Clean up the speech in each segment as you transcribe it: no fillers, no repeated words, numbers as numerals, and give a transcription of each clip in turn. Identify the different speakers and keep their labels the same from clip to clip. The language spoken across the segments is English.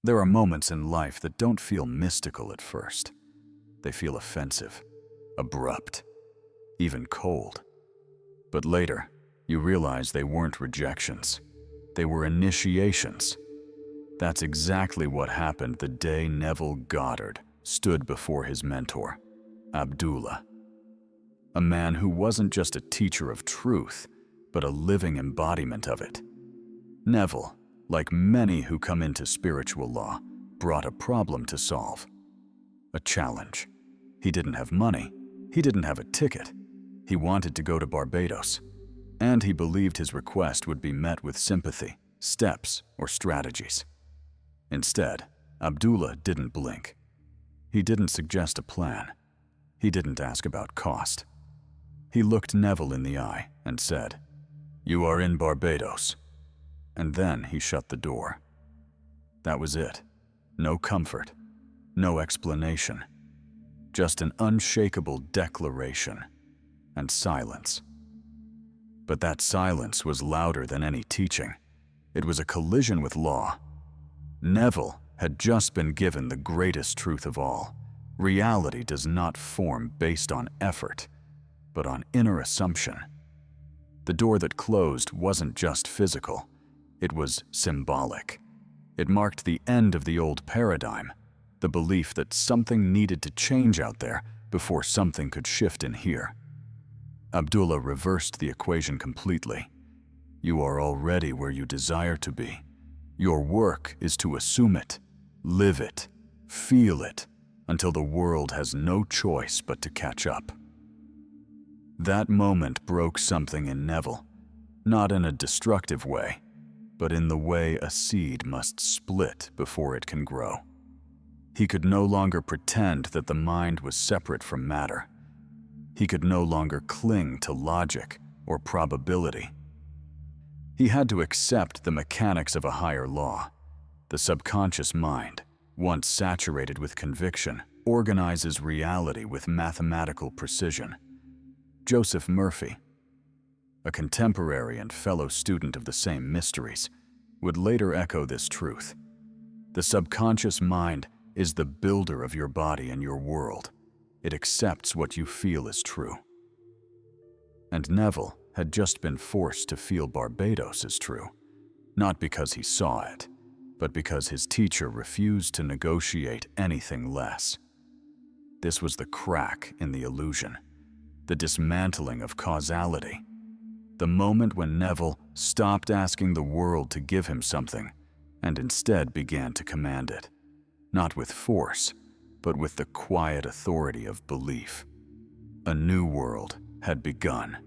Speaker 1: There are moments in life that don't feel mystical at first. They feel offensive, abrupt, even cold. But later, you realize they weren't rejections. They were initiations. That's exactly what happened the day Neville Goddard stood before his mentor, Abdullah. A man who wasn't just a teacher of truth, but a living embodiment of it. Neville, like many who come into spiritual law, brought a problem to solve. A challenge. He didn't have money. He didn't have a ticket. He wanted to go to Barbados. And he believed his request would be met with sympathy, steps, or strategies. Instead, Abdullah didn't blink. He didn't suggest a plan. He didn't ask about cost. He looked Neville in the eye and said, "You are in Barbados." And then he shut the door. That was it. No comfort, no explanation. Just an unshakable declaration and silence. But that silence was louder than any teaching. It was a collision with law. Neville had just been given the greatest truth of all. Reality does not form based on effort, but on inner assumption. The door that closed wasn't just physical. It was symbolic. It marked the end of the old paradigm, the belief that something needed to change out there before something could shift in here. Abdullah reversed the equation completely. You are already where you desire to be. Your work is to assume it, live it, feel it, until the world has no choice but to catch up. That moment broke something in Neville, not in a destructive way, but in the way a seed must split before it can grow. He could no longer pretend that the mind was separate from matter. He could no longer cling to logic or probability. He had to accept the mechanics of a higher law. The subconscious mind, once saturated with conviction, organizes reality with mathematical precision. Joseph Murphy, a contemporary and fellow student of the same mysteries, would later echo this truth. The subconscious mind is the builder of your body and your world. It accepts what you feel is true. And Neville had just been forced to feel Barbados is true, not because he saw it, but because his teacher refused to negotiate anything less. This was the crack in the illusion, the dismantling of causality, the moment when Neville stopped asking the world to give him something and instead began to command it, not with force, but with the quiet authority of belief. A new world had begun,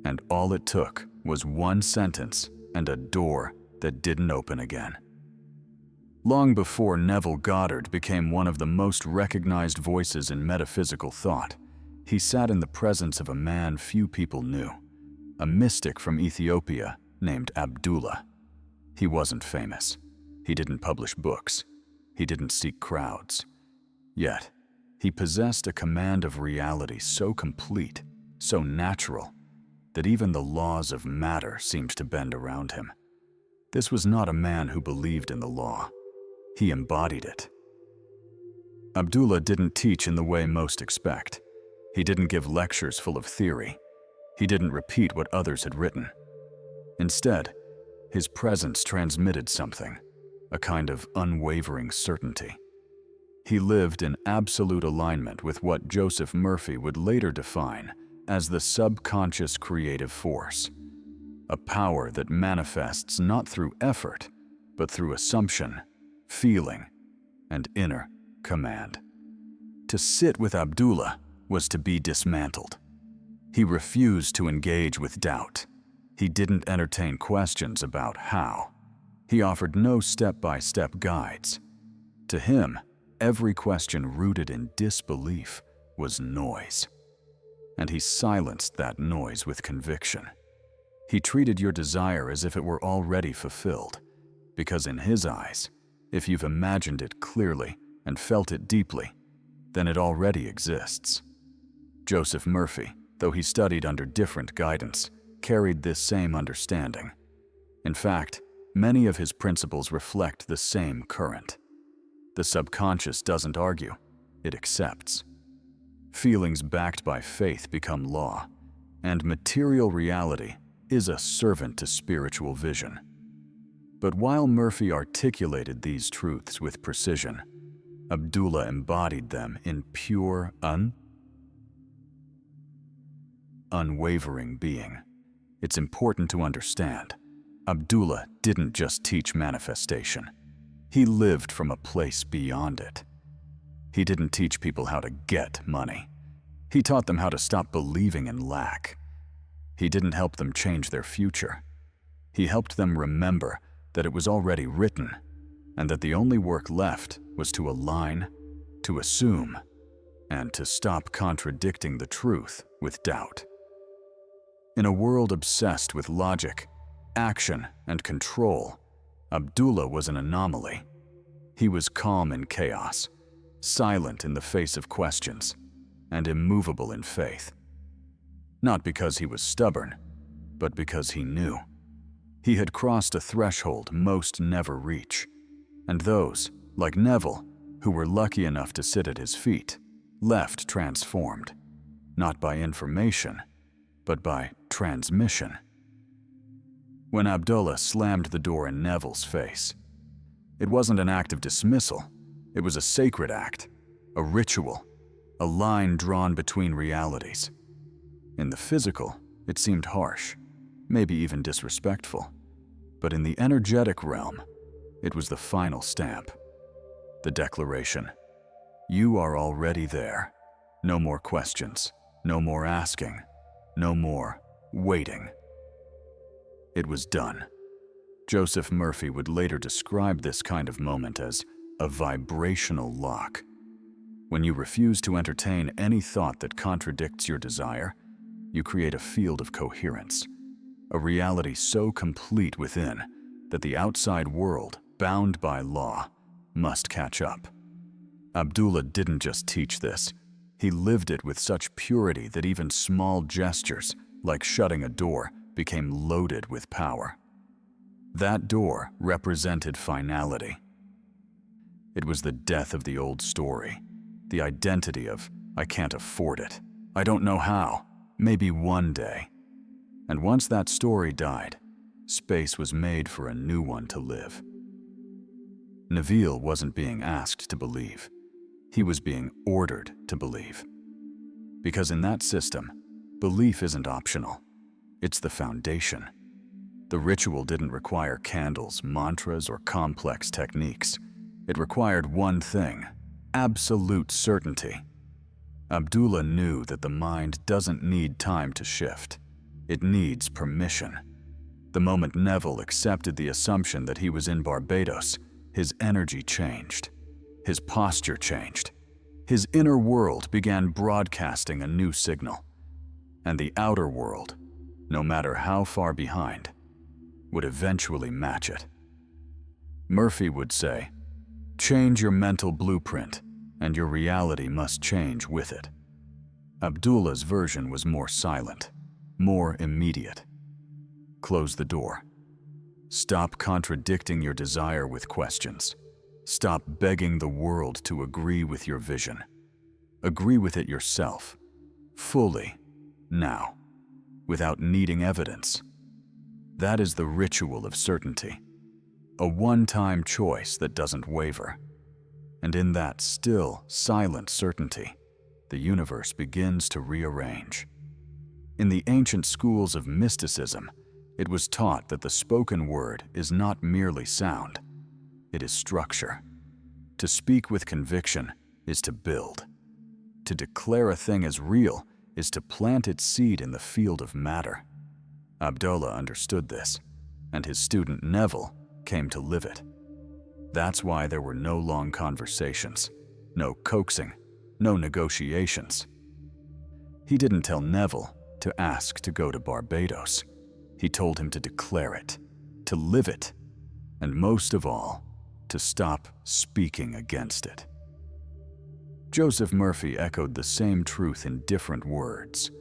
Speaker 1: and all it took was one sentence and a door that didn't open again. Long before Neville Goddard became one of the most recognized voices in metaphysical thought, he sat in the presence of a man few people knew, a mystic from Ethiopia named Abdullah. He wasn't famous. He didn't publish books. He didn't seek crowds. Yet, he possessed a command of reality so complete, so natural, that even the laws of matter seemed to bend around him. This was not a man who believed in the law. He embodied it. Abdullah didn't teach in the way most expect. He didn't give lectures full of theory. He didn't repeat what others had written. Instead, his presence transmitted something, a kind of unwavering certainty. He lived in absolute alignment with what Joseph Murphy would later define as the subconscious creative force, a power that manifests not through effort, but through assumption, feeling, and inner command. To sit with Abdullah was to be dismantled. He refused to engage with doubt. He didn't entertain questions about how. He offered no step-by-step guides. To him, every question rooted in disbelief was noise. And he silenced that noise with conviction. He treated your desire as if it were already fulfilled, because in his eyes, if you've imagined it clearly and felt it deeply, then it already exists. Joseph Murphy, though he studied under different guidance, carried this same understanding. In fact, many of his principles reflect the same current. The subconscious doesn't argue, it accepts. Feelings backed by faith become law, and material reality is a servant to spiritual vision. But while Murphy articulated these truths with precision, Abdullah embodied them in pure, unwavering being. It's important to understand, Abdullah didn't just teach manifestation. He lived from a place beyond it. He didn't teach people how to get money. He taught them how to stop believing in lack. He didn't help them change their future. He helped them remember that it was already written, and that the only work left was to align, to assume, and to stop contradicting the truth with doubt. In a world obsessed with logic, action, and control, Abdullah was an anomaly. He was calm in chaos, silent in the face of questions, and immovable in faith. Not because he was stubborn, but because he knew. He had crossed a threshold most never reach, and those, like Neville, who were lucky enough to sit at his feet, left transformed, not by information, but by transmission. When Abdullah slammed the door in Neville's face, it wasn't an act of dismissal, it was a sacred act, a ritual, a line drawn between realities. In the physical, it seemed harsh, maybe even disrespectful, but in the energetic realm, it was the final stamp. The declaration, "You are already there. No more questions, no more asking, no more waiting." It was done. Joseph Murphy would later describe this kind of moment as a vibrational lock. When you refuse to entertain any thought that contradicts your desire, you create a field of coherence, a reality so complete within that the outside world, bound by law, must catch up. Abdullah didn't just teach this, he lived it with such purity that even small gestures, like shutting a door, became loaded with power. That door represented finality. It was the death of the old story, the identity of, "I can't afford it, I don't know how, maybe one day." And once that story died, space was made for a new one to live. Neville wasn't being asked to believe. He was being ordered to believe. Because in that system, belief isn't optional. It's the foundation. The ritual didn't require candles, mantras, or complex techniques. It required one thing: absolute certainty. Abdullah knew that the mind doesn't need time to shift. It needs permission. The moment Neville accepted the assumption that he was in Barbados, his energy changed. His posture changed. His inner world began broadcasting a new signal. And the outer world, no matter how far behind, would eventually match it. Murphy would say, "Change your mental blueprint, and your reality must change with it." Abdullah's version was more silent, more immediate. Close the door. Stop contradicting your desire with questions. Stop begging the world to agree with your vision. Agree with it yourself, fully, now, without needing evidence. That is the ritual of certainty, a one-time choice that doesn't waver. And in that still, silent certainty, the universe begins to rearrange. In the ancient schools of mysticism, it was taught that the spoken word is not merely sound, it is structure. To speak with conviction is to build. To declare a thing as real is to plant its seed in the field of matter. Abdullah understood this, and his student Neville came to live it. That's why there were no long conversations, no coaxing, no negotiations. He didn't tell Neville to ask to go to Barbados. He told him to declare it, to live it, and most of all, to stop speaking against it. Joseph Murphy echoed the same truth in different words.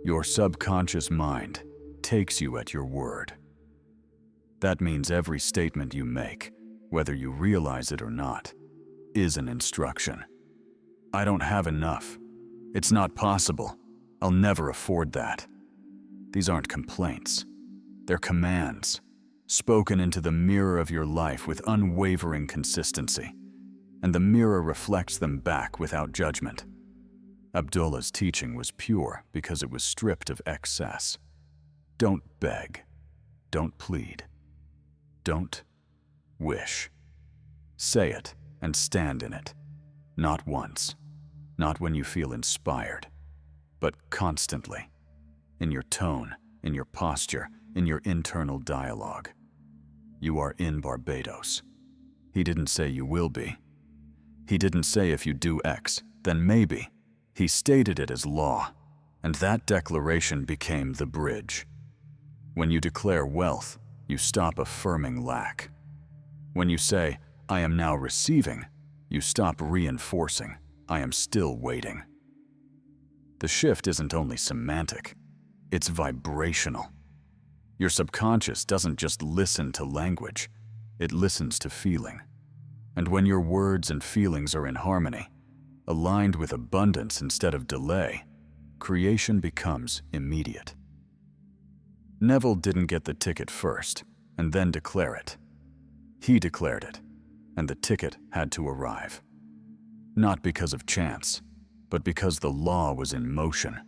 Speaker 1: Your subconscious mind takes you at your word. That means every statement you make, whether you realize it or not, is an instruction. I don't have enough. It's not possible. I'll never afford that. These aren't complaints. They're commands, spoken into the mirror of your life with unwavering consistency, and the mirror reflects them back without judgment. Abdullah's teaching was pure because it was stripped of excess. Don't beg. Don't plead. Don't wish. Say it and stand in it. Not once, not when you feel inspired, but constantly. In your tone, in your posture, in your internal dialogue. You are in Barbados. He didn't say you will be. He didn't say if you do X, then maybe. He stated it as law, and that declaration became the bridge. When you declare wealth, you stop affirming lack. When you say, I am now receiving, you stop reinforcing, I am still waiting. The shift isn't only semantic, it's vibrational. Your subconscious doesn't just listen to language, it listens to feeling. And when your words and feelings are in harmony, aligned with abundance instead of delay, creation becomes immediate. Neville didn't get the ticket first and then declare it. He declared it, and the ticket had to arrive. Not because of chance, but because the law was in motion.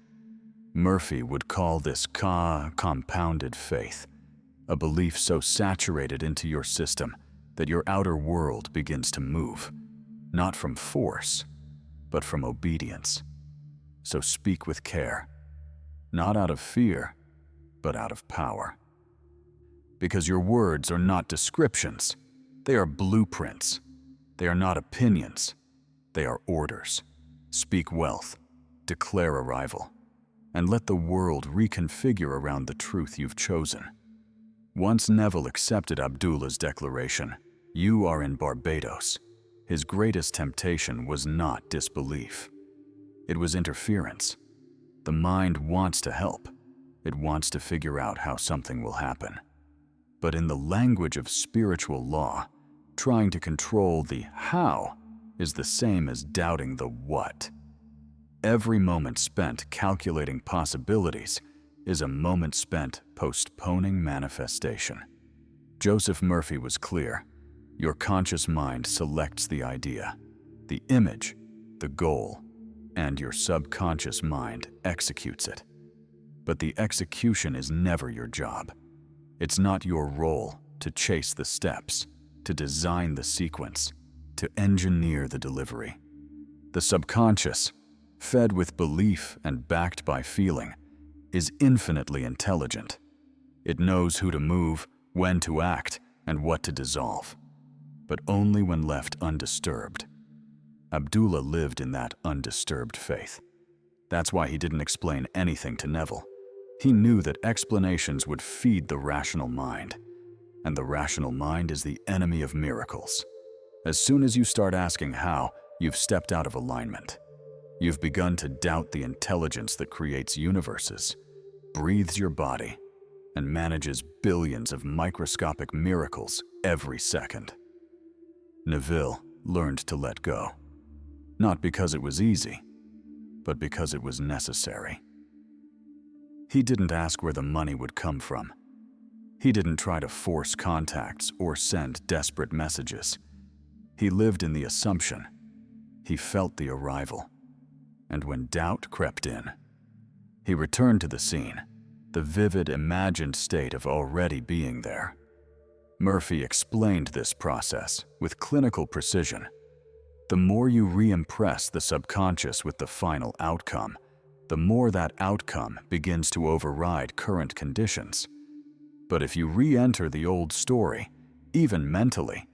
Speaker 1: Murphy would call this compounded faith, a belief so saturated into your system that your outer world begins to move, not from force, but from obedience. So speak with care, not out of fear, but out of power. Because your words are not descriptions, they are blueprints. They are not opinions, they are orders. Speak wealth, declare arrival, and let the world reconfigure around the truth you've chosen. Once Neville accepted Abdullah's declaration, you are in Barbados. His greatest temptation was not disbelief. It was interference. The mind wants to help. It wants to figure out how something will happen. But in the language of spiritual law, trying to control the how is the same as doubting the what. Every moment spent calculating possibilities is a moment spent postponing manifestation. Joseph Murphy was clear. Your conscious mind selects the idea, the image, the goal, and your subconscious mind executes it. But the execution is never your job. It's not your role to chase the steps, to design the sequence, to engineer the delivery. The subconscious, fed with belief and backed by feeling, is infinitely intelligent. It knows who to move, when to act, and what to dissolve, but only when left undisturbed. Abdullah lived in that undisturbed faith. That's why he didn't explain anything to Neville. He knew that explanations would feed the rational mind, and the rational mind is the enemy of miracles. As soon as you start asking how, you've stepped out of alignment. You've begun to doubt the intelligence that creates universes, breathes your body, and manages billions of microscopic miracles every second. Neville learned to let go, not because it was easy, but because it was necessary. He didn't ask where the money would come from. He didn't try to force contacts or send desperate messages. He lived in the assumption. He felt the arrival. And when doubt crept in, he returned to the scene, the vivid, imagined state of already being there. Murphy explained this process with clinical precision. The more you re-impress the subconscious with the final outcome, the more that outcome begins to override current conditions. But if you re-enter the old story, even mentally,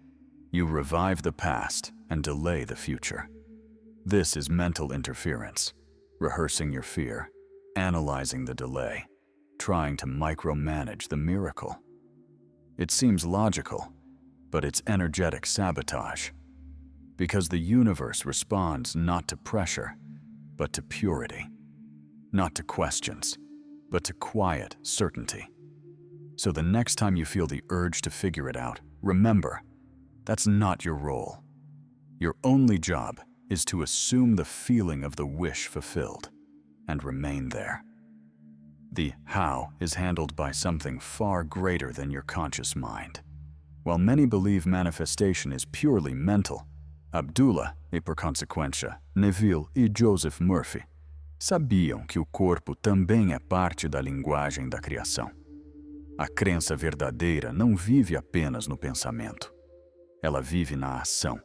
Speaker 1: you revive the past and delay the future. This is mental interference, rehearsing your fear, analyzing the delay, trying to micromanage the miracle. It seems logical, but it's energetic sabotage. Because the universe responds not to pressure, but to purity. Not to questions, but to quiet certainty. So the next time you feel the urge to figure it out, remember, that's not your role. Your only job is to assume the feeling of the wish fulfilled and remain there. The how is handled by something far greater than your conscious mind. While many believe manifestation is purely mental, Abdullah, e por consequência, Neville e Joseph Murphy sabiam que o corpo também é parte da linguagem da criação. A crença verdadeira não vive apenas no pensamento. Ela vive na ação.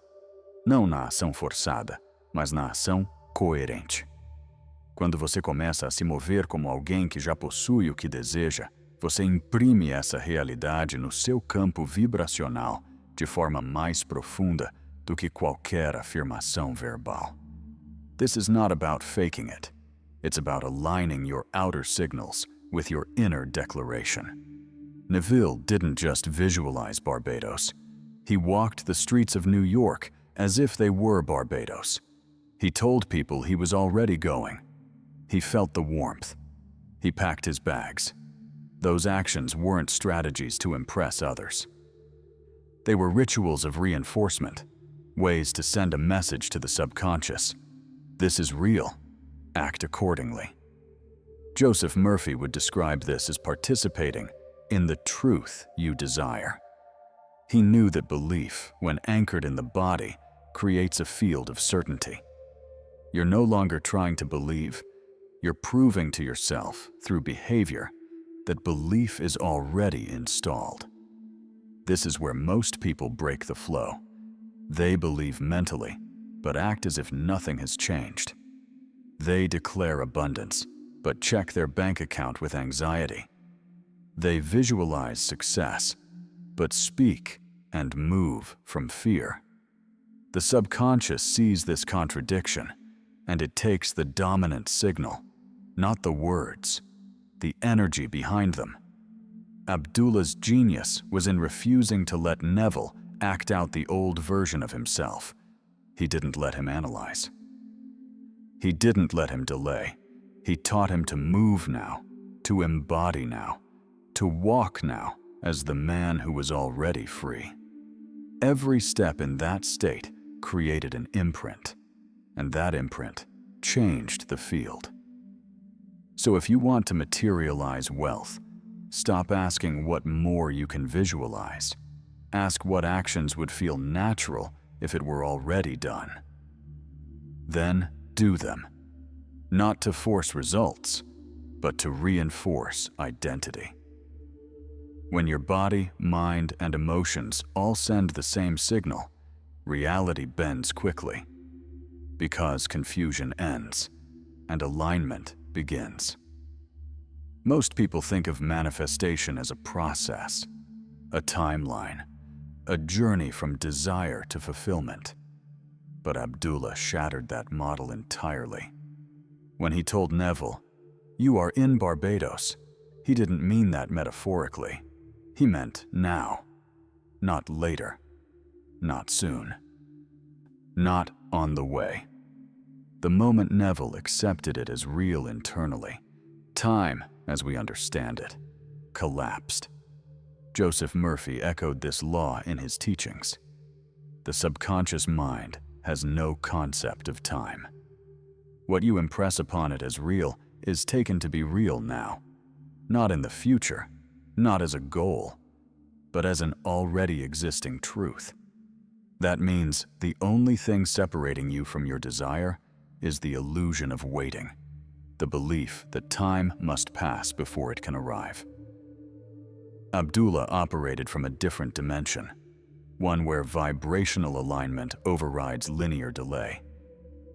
Speaker 1: Não na ação forçada, mas na ação coerente. Quando você começa a se mover como alguém que já possui o que deseja, você imprime essa realidade no seu campo vibracional de forma mais profunda do que qualquer afirmação verbal. This is not about faking it. It's about aligning your outer signals with your inner declaration. Neville didn't just visualize Barbados. He walked the streets of New York as if they were Barbados. He told people he was already going. He felt the warmth. He packed his bags. Those actions weren't strategies to impress others. They were rituals of reinforcement, ways to send a message to the subconscious. This is real. Act accordingly. Joseph Murphy would describe this as participating in the truth you desire. He knew that belief, when anchored in the body, creates a field of certainty. You're no longer trying to believe. You're proving to yourself, through behavior, that belief is already installed. This is where most people break the flow. They believe mentally, but act as if nothing has changed. They declare abundance, but check their bank account with anxiety. They visualize success, but speak and move from fear. The subconscious sees this contradiction, and it takes the dominant signal, not the words, the energy behind them. Abdullah's genius was in refusing to let Neville act out the old version of himself. He didn't let him analyze. He didn't let him delay. He taught him to move now, to embody now, to walk now as the man who was already free. Every step in that state created an imprint, and that imprint changed the field. So if you want to materialize wealth, stop asking what more you can visualize. Ask what actions would feel natural if it were already done. Then do them, not to force results, but to reinforce identity. When your body, mind, and emotions all send the same signal, reality bends quickly, because confusion ends and alignment begins. Most people think of manifestation as a process, a timeline, a journey from desire to fulfillment. But Abdullah shattered that model entirely. When he told Neville, "You are in Barbados," he didn't mean that metaphorically. He meant now, not later, not soon, not on the way. The moment Neville accepted it as real internally, time, as we understand it, collapsed. Joseph Murphy echoed this law in his teachings. The subconscious mind has no concept of time. What you impress upon it as real is taken to be real now, not in the future, not as a goal, but as an already existing truth. That means the only thing separating you from your desire is the illusion of waiting, the belief that time must pass before it can arrive. Abdullah operated from a different dimension, one where vibrational alignment overrides linear delay.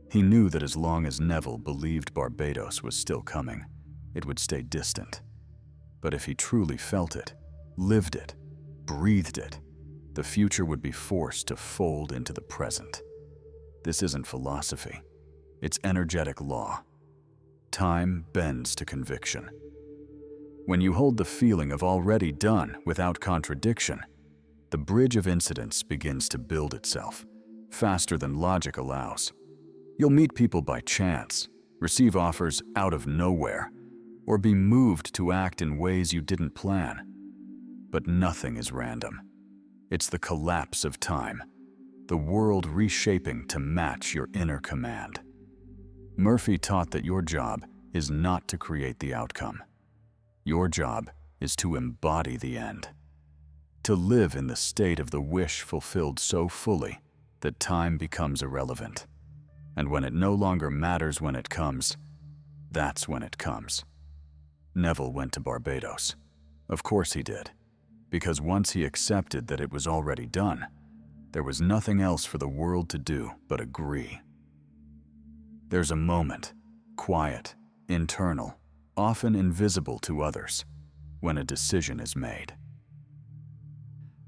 Speaker 1: He knew that as long as Neville believed Barbados was still coming, it would stay distant. But if he truly felt it, lived it, breathed it, the future would be forced to fold into the present. This isn't philosophy. It's energetic law. Time bends to conviction. When you hold the feeling of already done without contradiction, the bridge of incidents begins to build itself, faster than logic allows. You'll meet people by chance, receive offers out of nowhere, or be moved to act in ways you didn't plan. But nothing is random. It's the collapse of time, the world reshaping to match your inner command. Murphy taught that your job is not to create the outcome. Your job is to embody the end, to live in the state of the wish fulfilled so fully that time becomes irrelevant. And when it no longer matters when it comes, that's when it comes. Neville went to Barbados. Of course he did, because once he accepted that it was already done, there was nothing else for the world to do but agree. There's a moment, quiet, internal, often invisible to others, when a decision is made.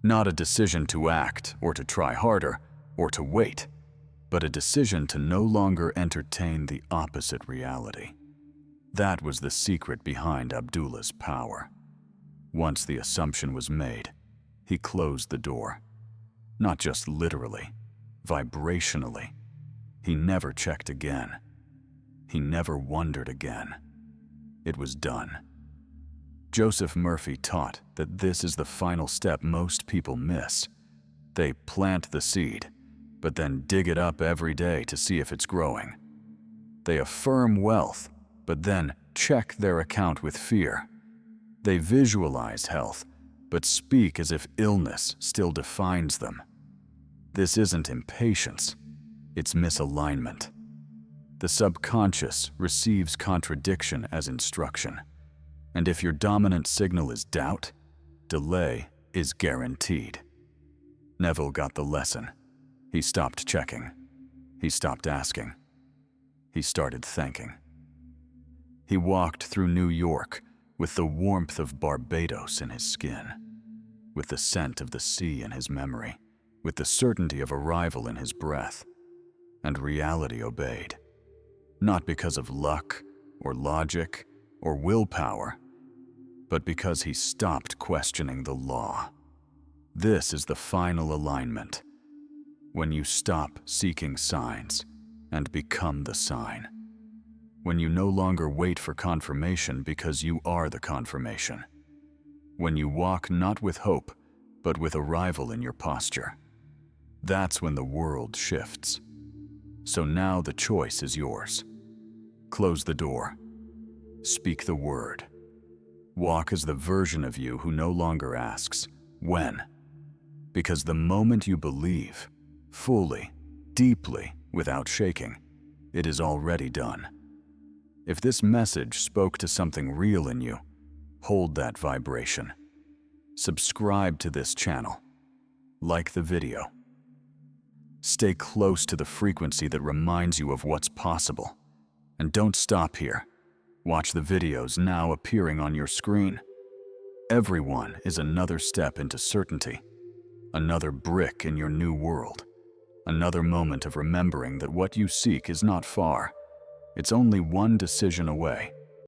Speaker 1: Not a decision to act or to try harder or to wait, but a decision to no longer entertain the opposite reality. That was the secret behind Abdullah's power. Once the assumption was made, he closed the door. Not just literally, vibrationally. He never checked again. He never wondered again. It was done. Joseph Murphy taught that this is the final step most people miss. They plant the seed, but then dig it up every day to see if it's growing. They affirm wealth, but then check their account with fear. They visualize health, but speak as if illness still defines them. This isn't impatience, it's misalignment. The subconscious receives contradiction as instruction. And if your dominant signal is doubt, delay is guaranteed. Neville got the lesson. He stopped checking. He stopped asking. He started thinking. He walked through New York with the warmth of Barbados in his skin, with the scent of the sea in his memory, with the certainty of arrival in his breath. And reality obeyed. Not because of luck or logic or willpower, but because he stopped questioning the law. This is the final alignment, when you stop seeking signs and become the sign. When you no longer wait for confirmation because you are the confirmation. When you walk not with hope, but with arrival in your posture. That's when the world shifts. So now the choice is yours. Close the door. Speak the word. Walk as the version of you who no longer asks, when? Because the moment you believe, fully, deeply, without shaking, it is already done. If this message spoke to something real in you, hold that vibration. Subscribe to this channel. Like the video. Stay close to the frequency that reminds you of what's possible. And don't stop here. Watch the videos now appearing on your screen. Everyone is another step into certainty, another brick in your new world, another moment of remembering that what you seek is not far. It's only one decision away.